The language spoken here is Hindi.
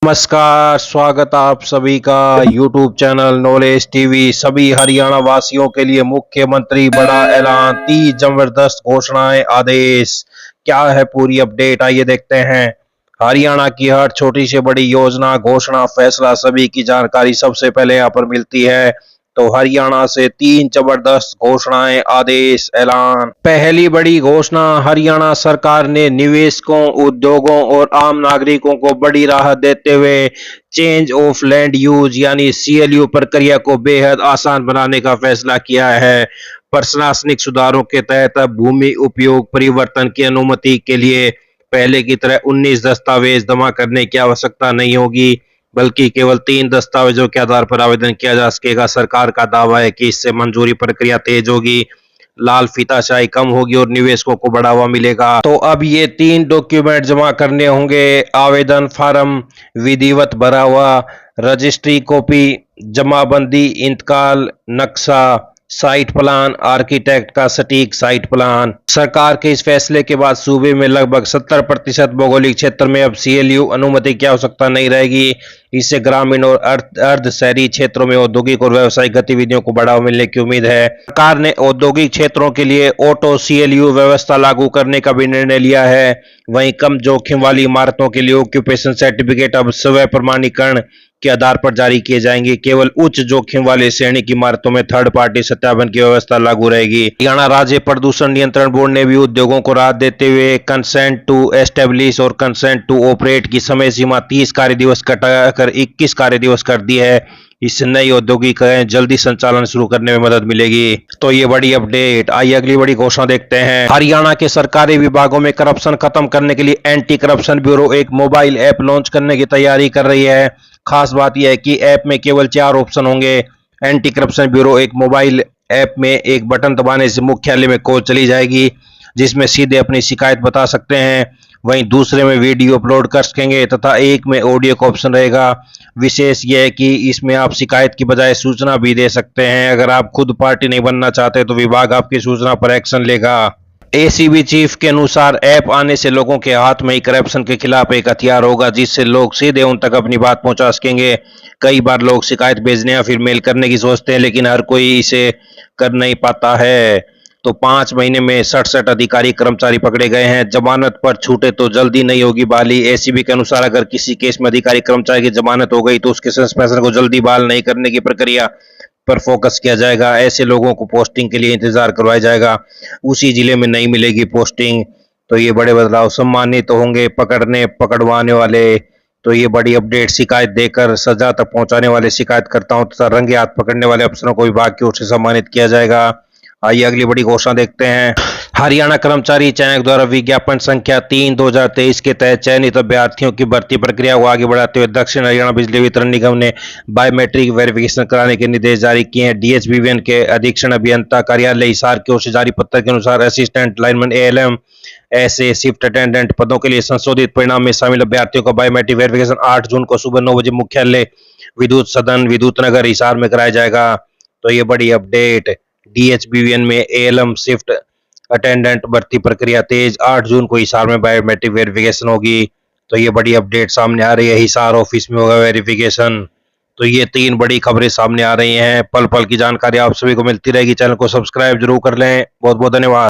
नमस्कार, स्वागत आप सभी का YouTube चैनल नॉलेज टीवी। सभी हरियाणा वासियों के लिए मुख्यमंत्री बड़ा ऐलान, 30 जबरदस्त घोषणाएं, आदेश। क्या है पूरी अपडेट, आइए देखते हैं। हरियाणा की हर छोटी से बड़ी योजना, घोषणा, फैसला, सभी की जानकारी सबसे पहले यहाँ पर मिलती है। तो हरियाणा से 3 जबरदस्त घोषणाएं, आदेश, ऐलान। पहली बड़ी घोषणा, हरियाणा सरकार ने निवेशकों, उद्योगों और आम नागरिकों को बड़ी राहत देते हुए चेंज ऑफ लैंड यूज यानी सीएलयू प्रक्रिया को बेहद आसान बनाने का फैसला किया है। प्रशासनिक सुधारों के तहत अब भूमि उपयोग परिवर्तन की अनुमति के लिए पहले की तरह 19 दस्तावेज जमा करने की आवश्यकता नहीं होगी, बल्कि केवल 3 दस्तावेजों के आधार पर आवेदन किया जा सकेगा। सरकार का दावा है कि इससे मंजूरी प्रक्रिया तेज होगी, लाल फीताशाही कम होगी और निवेशकों को बढ़ावा मिलेगा। तो अब ये 3 डॉक्यूमेंट जमा करने होंगे: आवेदन फार्म, विधिवत भरा हुआ रजिस्ट्री कॉपी, जमाबंदी, इंतकाल, नक्शा, साइट प्लान, आर्किटेक्ट का सटीक साइट प्लान। सरकार के इस फैसले के बाद सूबे में लगभग 70% भौगोलिक क्षेत्र में अब सीएलयू अनुमति की आवश्यकता नहीं रहेगी। इससे ग्रामीण और अर्ध शहरी क्षेत्रों में औद्योगिक और व्यावसायिक गतिविधियों को बढ़ावा मिलने की उम्मीद है। सरकार ने औद्योगिक क्षेत्रों के लिए ऑटो सीएलयू व्यवस्था लागू करने का भी निर्णय लिया है। वहीं कम जोखिम वाली इमारतों के लिए ऑक्यूपेशन सर्टिफिकेट अब स्व प्रमाणीकरण के आधार पर जारी किए जाएंगे। केवल उच्च जोखिम वाले श्रेणी की इमारतों में थर्ड पार्टी सत्यापन की व्यवस्था लागू रहेगी। हरियाणा राज्य प्रदूषण नियंत्रण बोर्ड ने भी उद्योगों को राहत देते हुए कंसेंट टू एस्टेब्लिश और कंसेंट टू ऑपरेट की समय सीमा 30 कार्य दिवस घटाकर 21 कार्य दिवस कर दी है। इससे नई औद्योगिक इकाइयां जल्दी संचालन शुरू करने में मदद मिलेगी। तो ये बड़ी अपडेट। आइए अगली बड़ी घोषणा देखते हैं। हरियाणा के सरकारी विभागों में करप्शन खत्म करने के लिए एंटी करप्शन ब्यूरो एक मोबाइल ऐप लॉन्च करने की तैयारी कर रही है। खास बात यह है कि ऐप में केवल 4 ऑप्शन होंगे। एंटी करप्शन ब्यूरो एक मोबाइल ऐप में एक बटन दबाने से मुख्यालय में कॉल चली जाएगी, जिसमें सीधे अपनी शिकायत बता सकते हैं। वहीं दूसरे में वीडियो अपलोड कर सकेंगे तथा एक में ऑडियो का ऑप्शन रहेगा। विशेष यह है कि इसमें आप शिकायत की बजाय सूचना भी दे सकते हैं। अगर आप खुद पार्टी नहीं बनना चाहते तो विभाग आपकी सूचना पर एक्शन लेगा। एसीबी चीफ के अनुसार ऐप आने से लोगों के हाथ में ही करप्शन के खिलाफ एक हथियार होगा, जिससे लोग सीधे उन तक अपनी बात पहुंचा सकेंगे। कई बार लोग शिकायत भेजने या फिर मेल करने की सोचते हैं, लेकिन हर कोई इसे कर नहीं पाता है। तो 5 महीने में 67 अधिकारी कर्मचारी पकड़े गए हैं। जमानत पर छूटे तो जल्दी नहीं होगी बहाली। एसीबी के अनुसार अगर किसी केस में अधिकारी कर्मचारी की जमानत हो गई तो उसके सस्पेंशन को जल्दी बहाल नहीं करने की प्रक्रिया पर फोकस किया जाएगा। ऐसे लोगों को पोस्टिंग के लिए इंतजार करवाया जाएगा, उसी जिले में नहीं मिलेगी पोस्टिंग। तो ये बड़े बदलाव। सम्मानित तो होंगे पकड़वाने वाले। तो ये बड़ी अपडेट। शिकायत देकर सजा तक पहुंचाने वाले शिकायतकर्ताओं तथा रंगे हाथ पकड़ने वाले अफसरों को विभाग की ओर से सम्मानित किया जाएगा। आइए अगली बड़ी घोषणा देखते हैं। हरियाणा कर्मचारी चयन द्वारा विज्ञापन संख्या 3/2023 के तहत चयनित अभ्यर्थियों की भर्ती प्रक्रिया को आगे बढ़ाते हुए दक्षिण हरियाणा बिजली वितरण निगम ने बायोमेट्रिक वेरिफिकेशन कराने के निर्देश जारी किए हैं। डीएचबीवीएन के अधीक्षण अभियंता कार्यालय हिसार की ओर से जारी पत्र के अनुसार असिस्टेंट लाइनमैन, एएलएम, ऐसे शिफ्ट अटेंडेंट पदों के लिए संशोधित परिणाम में शामिल अभ्यर्थियों का बायोमेट्रिक वेरिफिकेशन 8 जून को सुबह 9 बजे मुख्यालय विद्युत सदन विद्युत नगर हिसार में कराया जाएगा। तो ये बड़ी अपडेट। डीएचबीवीएन में एएलएम शिफ्ट अटेंडेंट भर्ती प्रक्रिया तेज, 8 जून को हिसार में बायोमेट्रिक वेरिफिकेशन होगी। तो ये बड़ी अपडेट सामने आ रही है। हिसार ऑफिस में होगा वेरिफिकेशन। तो ये 3 बड़ी खबरें सामने आ रही हैं। पल पल की जानकारी आप सभी को मिलती रहेगी। चैनल को सब्सक्राइब जरूर कर लें। बहुत बहुत धन्यवाद।